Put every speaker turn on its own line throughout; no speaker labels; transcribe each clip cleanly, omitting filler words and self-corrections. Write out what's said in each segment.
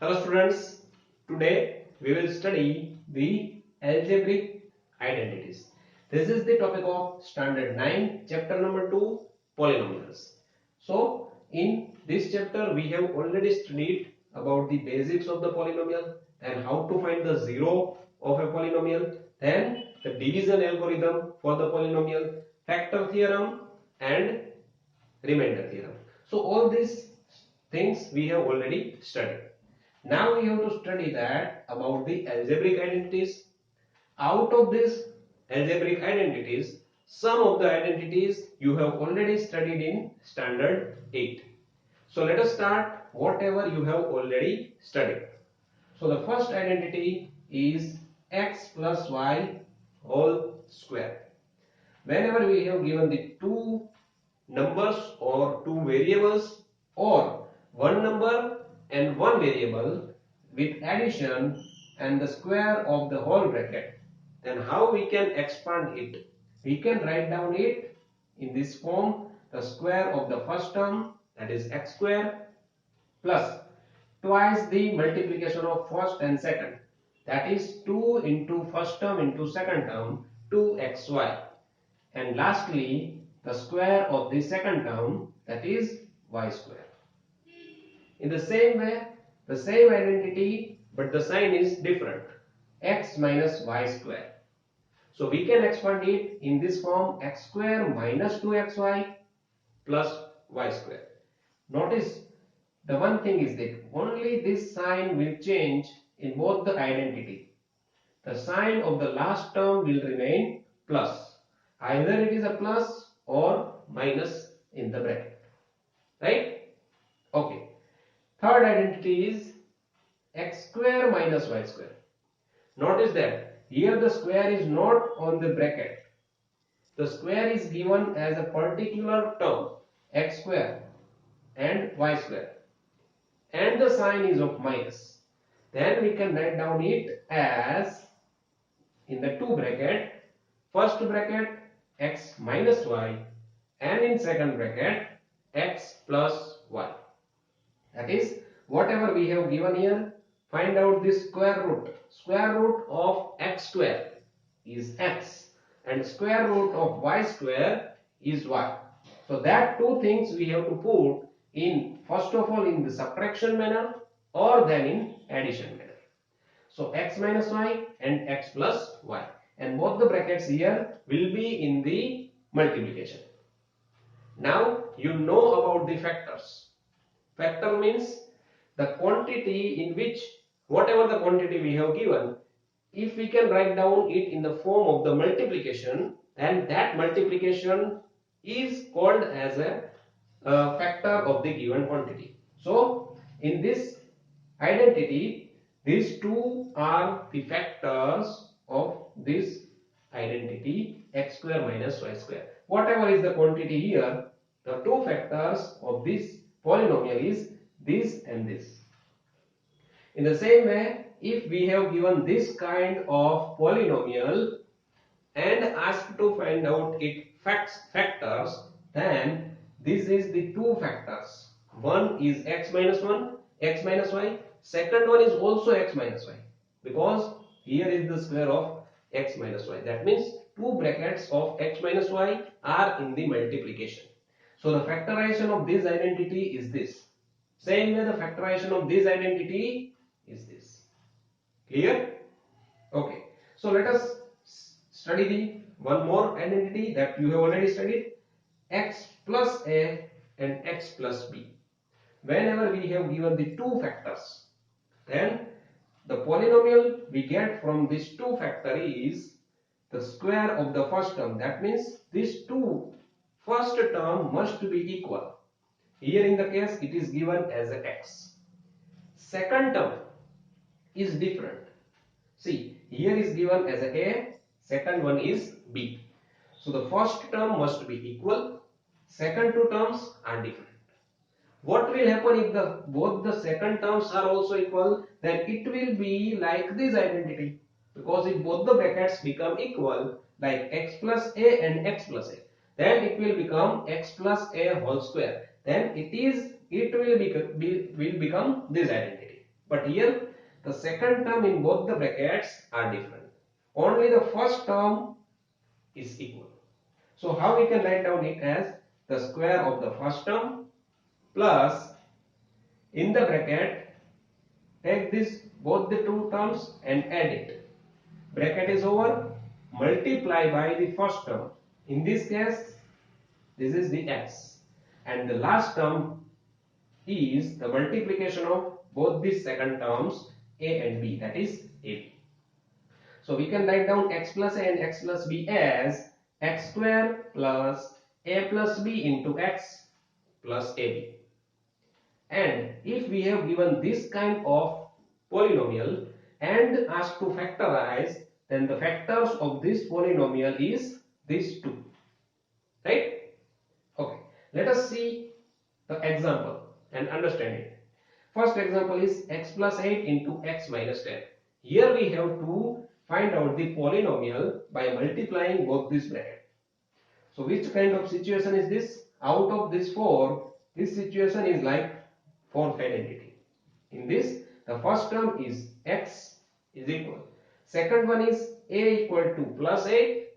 Hello students, today we will study the algebraic identities. This is the topic of standard 9 chapter number 2 polynomials. So in this chapter we have already studied about the basics of the polynomial and how to find the zero of a polynomial, then the division algorithm for the polynomial, factor theorem and remainder theorem. So all these things we have already studied. Now we have to study that about the algebraic identities. Out of these algebraic identities, some of the identities you have already studied in standard 8. So let us start whatever you have already studied. So the first identity is x plus y whole square. Whenever we have given the two numbers or two variables or one number and one variable with addition and the square of the whole bracket, then how we can expand it? We can write down it in this form: the square of the first term, that is x square, plus twice the multiplication of first and second, that is 2 into first term into second term, 2xy, and lastly the square of the second term, that is y square. In the same way, the same identity but the sign is different: x minus y square. So we can expand it in this form: x square minus 2xy plus y square. Notice the one thing is that only this sign will change in both the identity. The sign of the last term will remain plus. Either it is a plus or minus in the bracket. Right? Okay. Third identity is x square minus y square. Notice that here the square is not on the bracket. The square is given as a particular term, x square and y square, and the sign is of minus. Then we can write down it as, in the two bracket, first bracket x minus y and in second bracket x plus y. That is, whatever we have given here, find out the square root. Square root of x square is x and square root of y square is y. So that two things we have to put in, first of all in the subtraction manner or then in addition manner. So x minus y and x plus y, and both the brackets here will be in the multiplication. Now you know about the factors. Factor means the quantity in which, whatever the quantity we have given, if we can write down it in the form of the multiplication, then that multiplication is called as a factor of the given quantity. So in this identity, these two are the factors of this identity, x square minus y square. Whatever is the quantity here, the two factors of this polynomial is this and this. In the same way, if we have given this kind of polynomial and asked to find out its factors, then this is the two factors. One is x minus 1, x minus y. Second one is also x minus y, because here is the square of x minus y. That means two brackets of x minus y are in the multiplication. So the factorization of this identity is this. Same way the factorization of this identity is this. Clear? Okay. So let us study the one more identity that you have already studied: x plus a and x plus b. Whenever we have given the two factors, then the polynomial we get from this two factor is the square of the first term. That means these two first term must be equal. Here in the case it is given as a x. Second term is different. See, here is given as a, second one is b. So the first term must be equal, second two terms are different. What will happen if both the second terms are also equal? Then it will be like this identity, because if both the brackets become equal, like x plus a and x plus a, then it will become x plus a whole square. Then it will become this identity. But here the second term in both the brackets are different. Only the first term is equal. So how we can write down it as the square of the first term plus in the bracket take this both the two terms and add it. Bracket is over, multiply by the first term. In this case, this is the x, and the last term is the multiplication of both the second terms a and b, that is ab. So we can write down x plus a and x plus b as x square plus a plus b into x plus ab. And if we have given this kind of polynomial and asked to factorize, then the factors of this polynomial is these two, right? Okay, let us see the example and understand it. First example is x plus 8 into x minus 10. Here we have to find out the polynomial by multiplying both this bracket. So which kind of situation is this? Out of this four, this situation is like fourth identity. In this, the first term is x is equal. Second one is a equal to plus 8,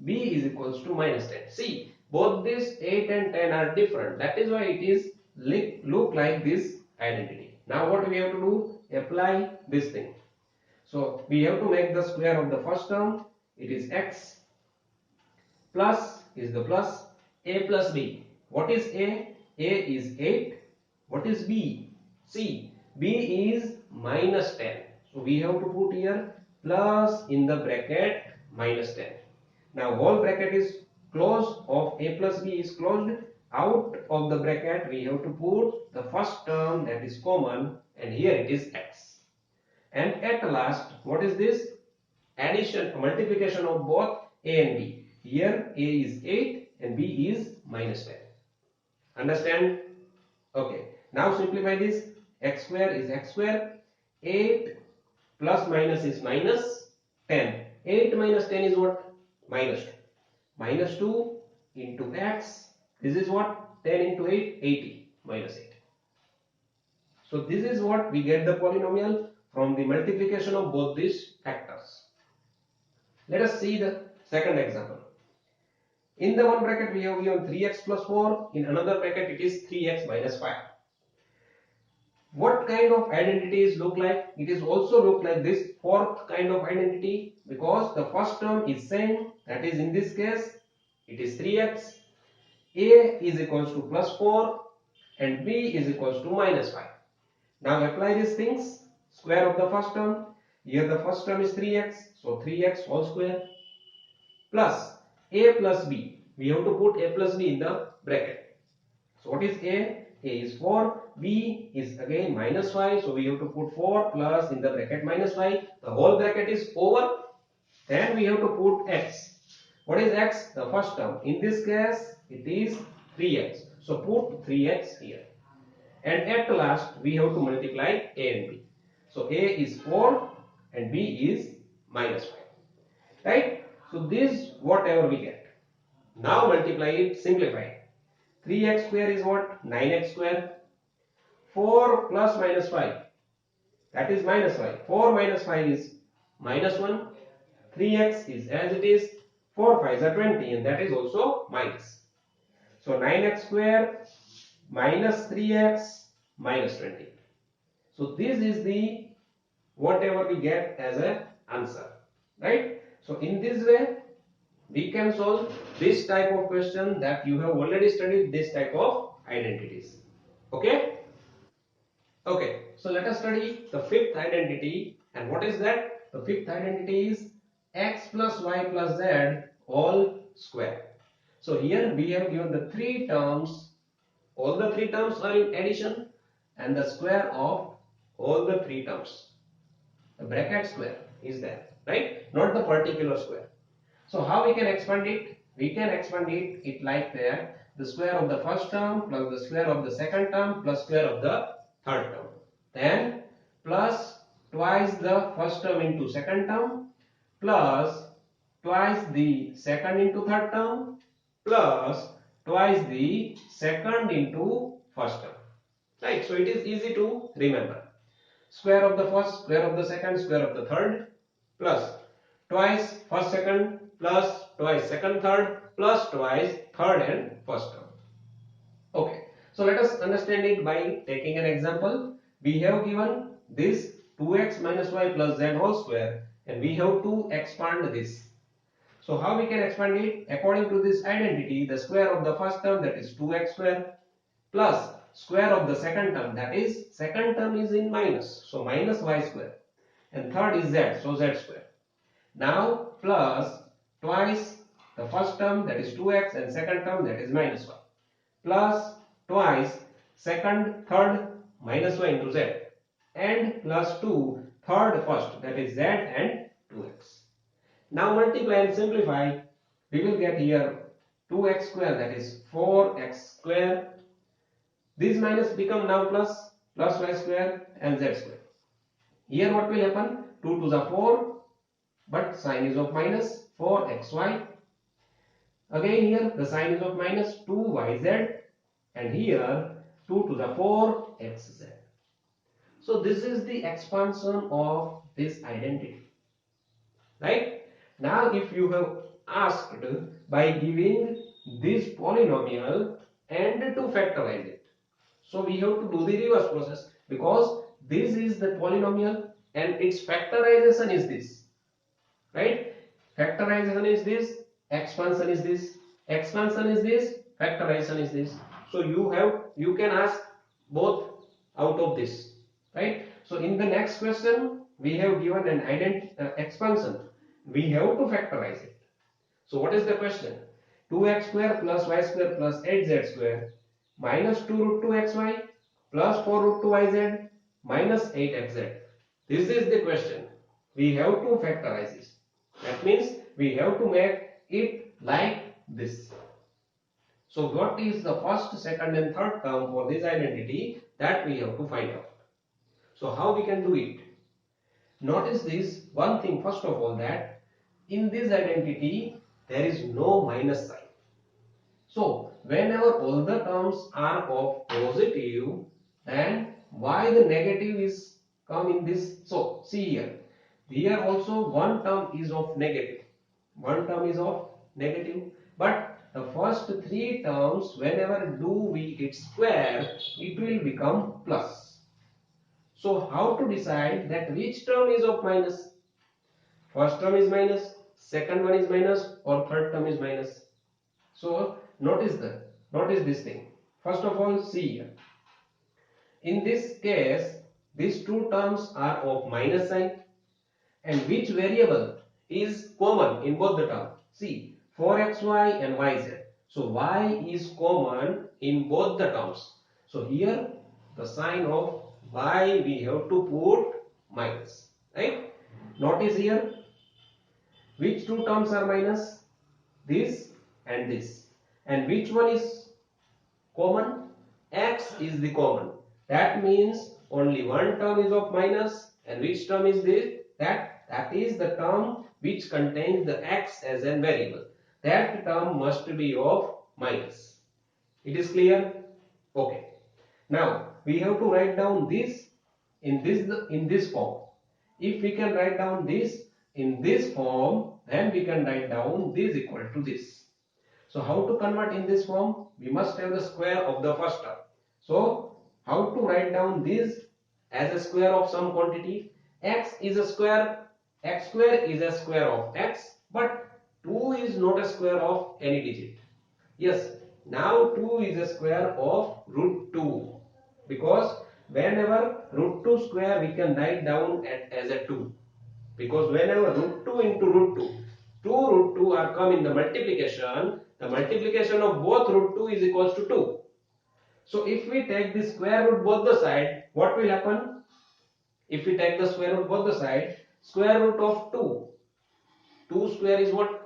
b is equals to minus 10. See, both these 8 and 10 are different. That is why it is look like this identity. Now what we have to do? Apply this thing. So we have to make the square of the first term. It is x plus is the plus a plus b. What is a? A is 8. What is b? See, b is minus 10. So we have to put here plus in the bracket minus 10. Now whole bracket is closed of a plus b is closed. Out of the bracket we have to put the first term that is common, and here it is x. And at last, what is this? Addition, multiplication of both a and b. Here a is 8 and b is minus 10. Understand? Okay. Now simplify this. X square is x square. 8 plus minus is minus 10. 8 minus 10 is what? Minus 2. Minus 2 into x. This is what? 10 into 8, 80. Minus 8. So this is what we get the polynomial from the multiplication of both these factors. Let us see the second example. In the one bracket we have given 3x plus 4. In another bracket it is 3x minus 5. What kind of identities look like? It is also look like this fourth kind of identity, because the first term is same, that is in this case it is 3x, a is equals to plus 4 and b is equals to minus 5. Now apply these things. Square of the first term, here the first term is 3x, so 3x whole square plus a plus b. We have to put a plus b in the bracket. So what is a? A is 4, b is again minus 5, so we have to put 4 plus in the bracket minus 5. The whole bracket is over. Then we have to put x. What is x? The first term. In this case, it is 3x. So put 3x here. And at last, we have to multiply a and b. So a is 4 and b is minus 5. Right? So this whatever we get. Now multiply it, simplify. 3x square is what? 9x square. 4 plus minus 5. That is minus 5. 4 minus 5 is minus 1. 3x is as it is. 4 5s are 20, and that is also minus. So 9x square minus 3x minus 20. So this is the whatever we get as an answer. Right? So in this way, we can solve this type of question that you have already studied, this type of identities. Okay? Okay, so let us study the fifth identity. And what is that? The fifth identity is x plus y plus z all square. So here we have given the three terms. All the three terms are in addition and the square of all the three terms. The bracket square is there, right? Not the particular square. So how we can expand it? We can expand it like that. The square of the first term plus the square of the second term plus square of the third term. Then plus twice the first term into second term plus twice the second into third term plus twice the second into first term. Right? So it is easy to remember. square of the first, square of the second, square of the third, plus twice first second, plus twice second third, plus twice third and first term. Okay, so let us understand it by taking an example. We have given this 2x minus y plus z whole square, and we have to expand this. So how we can expand it? According to this identity, the square of the first term, that is 2x square, plus square of the second term, that is second term is in minus, so minus y square, and third is z, so z square. Now plus twice the first term, that is 2x, and second term, that is minus y, plus twice second third minus y into z, and plus 2 third first, that is z and 2x. Now multiply and simplify, we will get here 2x square, that is 4x square. This minus become now plus, plus y square and z square. Here what will happen? 2 to the 4, but sign is of minus, 4xy. Again here the sign is of minus, 2yz, and here 2 to the 4xz. So this is the expansion of this identity, right? Now if you have asked by giving this polynomial and to factorize it, so we have to do the reverse process, because this is the polynomial and its factorization is this, right? Factorization is this, expansion is this, expansion is this, factorization is this. So you can ask both out of this, right? So in the next question we have given an expansion, we have to factorize it. So what is the question? 2x square plus y square plus 8z square minus 2 root 2 xy plus 4 root 2 yz minus 8xz. This is the question. We have to factorize this. That means we have to make it like this. So what is the first, second and third term for this identity, that we have to find out. So how we can do it? Notice this one thing first of all, that in this identity there is no minus sign. So whenever all the terms are of positive, then why the negative is come in this? So see here, here also one term is of negative, one term is of negative, but the first three terms, whenever do we hit square, it will become plus. So how to decide that which term is of minus? First term is minus, second one is minus, or third term is minus? So notice this thing. First of all, see here. In this case, these two terms are of minus sign, and which variable is common in both the terms? See, 4xy and yz. So y is common in both the terms. So here the sign of y we have to put minus, right? Notice here, which two terms are minus? This and this. And which one is common? X is the common. That means only one term is of minus, and which term is this? That is the term which contains the x as a variable. That term must be of minus. It is clear? Okay. Now we have to write down this in this form. If we can write down this in this form, then we can write down this equal to this. So how to convert in this form? We must have the square of the first term. So how to write down this as a square of some quantity? X is a square, x square is a square of x, but 2 is not a square of any digit. Yes, now 2 is a square of root 2, because whenever root 2 square we can write down as a 2, because whenever root 2 into root 2, 2 root 2 are come in the multiplication, the multiplication of both root 2 is equals to 2. So if we take the square root both the side, what will happen? If we take the square root both the side, square root of 2, 2 square is what?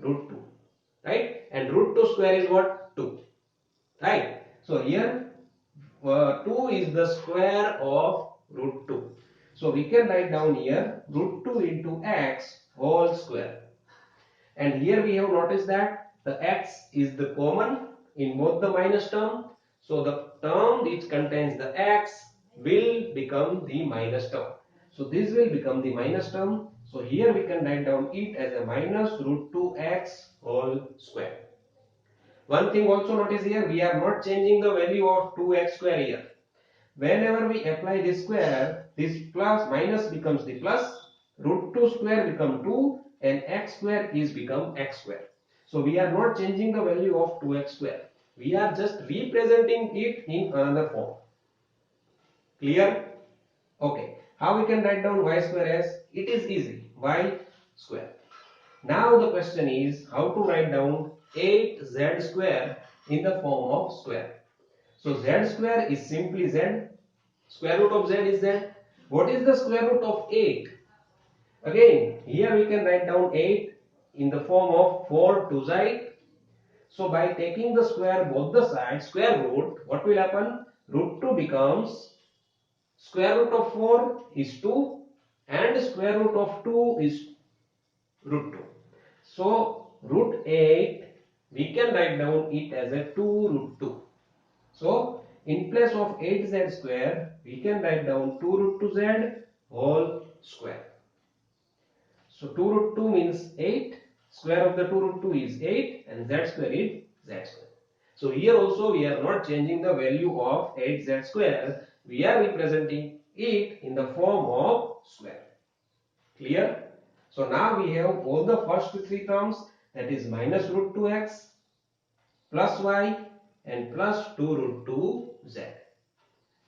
Root 2, right? And root 2 square is what? 2, right? So here 2 is the square of root 2. So we can write down here root 2 into x whole square. And here we have noticed that the x is the common in both the minus term. So the term which contains the x will become the minus term. So this will become the minus term. So here we can write down it as a minus root 2x whole square. One thing also notice here, we are not changing the value of 2x square here. Whenever we apply this square, this plus minus becomes the plus, root 2 square become 2 and x square is become x square. So we are not changing the value of 2x square. We are just representing it in another form. Clear? Okay. How we can write down y square as? It is easy. Y square. Now the question is how to write down 8z square in the form of square. So z square is simply z. Square root of z is z. What is the square root of 8? Again, here we can write down 8 in the form of 4 2 side. So by taking the square both the sides, square root, what will happen? Root 2 becomes square root of 4 is 2 and square root of 2 is root 2. So root 8 we can write down it as a 2 root 2. So in place of 8z square we can write down 2 root 2z whole square. So 2 root 2 means 8, square of the 2 root 2 is 8 and z square is z square. So here also we are not changing the value of 8z square, we are representing it in the form of square. Clear? So now we have all the first three terms, that is minus root 2x plus y and plus 2 root 2z.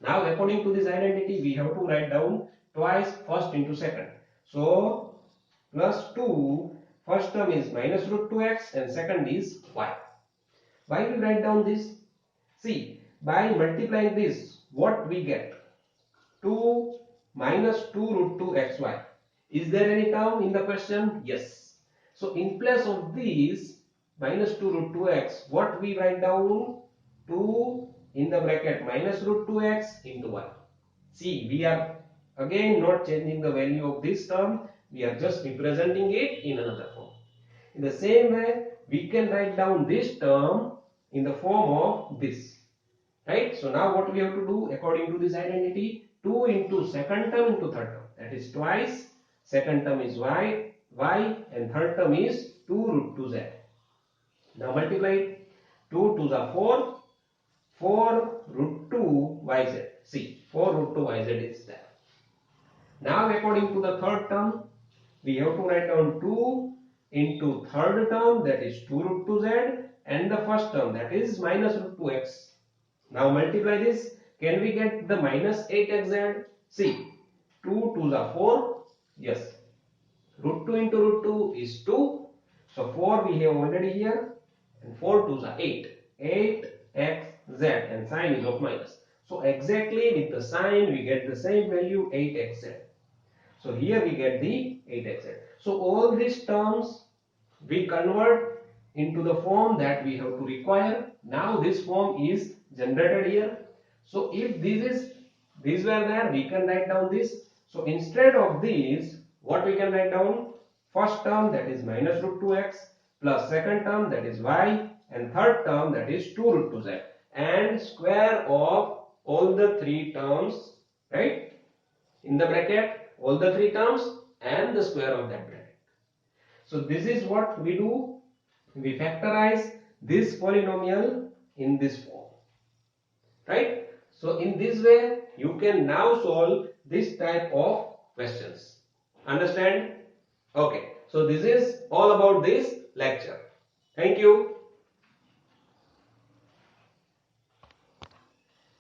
Now according to this identity we have to write down twice first into second. So plus 2, first term is minus root 2x and second is y. Why we write down this? See, by multiplying this, what we get? 2 minus 2 root 2 xy. Is there any term in the question? Yes. So in place of this minus 2 root 2x, what we write down? 2 in the bracket minus root 2x into 1. See, we are again not changing the value of this term, we are just representing it in another form. In the same way, we can write down this term in the form of this. Right? So now what we have to do according to this identity, 2 into second term into third term. That is twice. Second term is y and third term is 2 root 2z. Now multiply it. 2 2s are 4. 4 root 2 yz. See, 4 root 2 yz is there. Now according to the third term, we have to write down 2 into third term, that is 2 root 2z, and the first term, that is minus root 2x. Now multiply this. Can we get the minus 8xz? See, 2 2s are 4. Yes. Root 2 into root 2 is 2. So 4 we have already here. And 4 2s are 8. 8xz and sign is of minus. So exactly with the sign we get the same value 8xz. So here we get the 8xz. So all these terms we convert into the form that we have to require. Now this form is generated here. So if these were there, we can write down this. So instead of this, what we can write down? First term, that is minus root 2x, plus second term, that is y, and third term, that is 2 root 2z, and square of all the three terms, right? In the bracket, all the three terms and the square of that bracket. So this is what we do. We factorize this polynomial in this form, right? So in this way you can now solve this type of questions. Understand? Okay, so this is all about this lecture. Thank you.